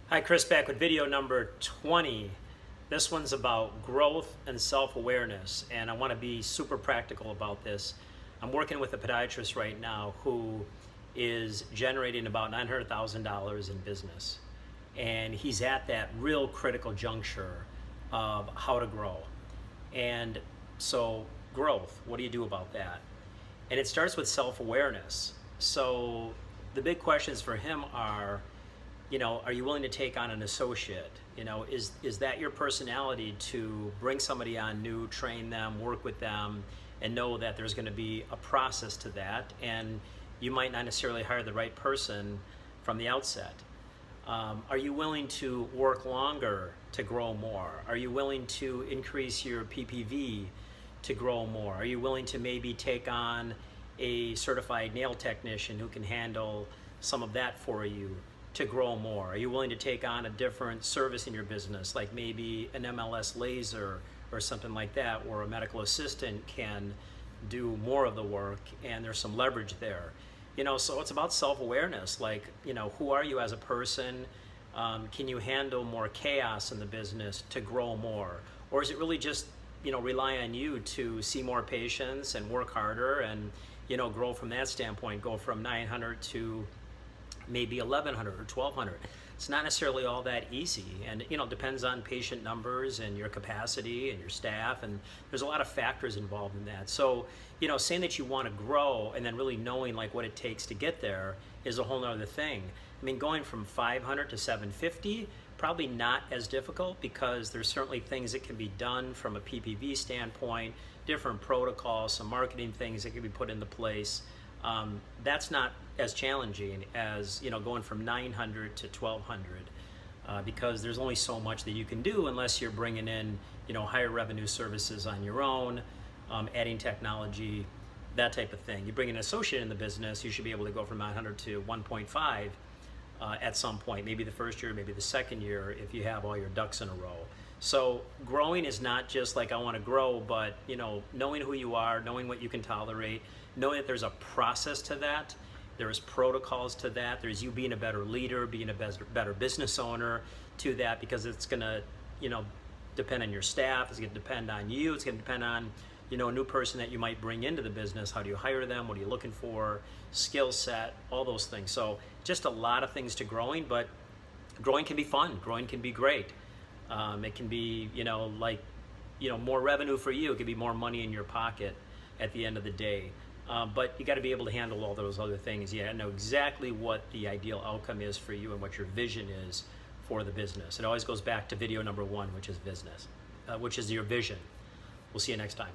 Hi, Chris, back with video number 20. This one's about growth and self-awareness, and I want to be super practical about this. I'm working with a podiatrist right now who is generating about $900,000 in business, and he's at that real critical juncture of how to grow. And so growth, what do you do about that? And it starts with self-awareness. So the big questions for him are, are you willing to take on an associate? Is that your personality to bring somebody on new, train them, work with them, and know that there's going to be a process to that, and you might not necessarily hire the right person from the outset? Are you willing to work longer to grow more? Are you willing to increase your PPV to grow more? Are you willing to maybe take on a certified nail technician who can handle some of that for you to grow more? Are you willing to take on a different service in your business, like maybe an MLS laser or something like that, where a medical assistant can do more of the work and there's some leverage there? So it's about self-awareness. Like, who are you as a person? Can you handle more chaos in the business to grow more? Or is it really just, rely on you to see more patients and work harder and, grow from that standpoint, go from 900 to maybe 1,100 or 1,200. It's not necessarily all that easy, and depends on patient numbers and your capacity and your staff, and there's a lot of factors involved in that. So saying that you want to grow and then really knowing like what it takes to get there is a whole nother thing. I mean, going from 500 to 750, probably not as difficult, because there's certainly things that can be done from a PPV standpoint, different protocols, some marketing things that can be put into place. That's not as challenging as going from 900 to 1,200, because there's only so much that you can do unless you're bringing in higher revenue services on your own, adding technology, that type of thing. You bring an associate in the business, you should be able to go from 900 to 1.5 at some point, maybe the first year, maybe the second year, if you have all your ducks in a row. So growing is not just like I want to grow, but knowing who you are, knowing what you can tolerate, knowing that there's a process to that, there's protocols to that, there's you being a better leader, being a better business owner to that, because it's going to depend on your staff, it's going to depend on you, it's going to depend on a new person that you might bring into the business. How do you hire them? What are you looking for? Skill set, all those things. So just a lot of things to growing, but growing can be fun. Growing can be great. It can be, more revenue for you. It could be more money in your pocket at the end of the day. But you got to be able to handle all those other things. You got to know exactly what the ideal outcome is for you and what your vision is for the business. It always goes back to video number 1, which is business, which is your vision. We'll see you next time.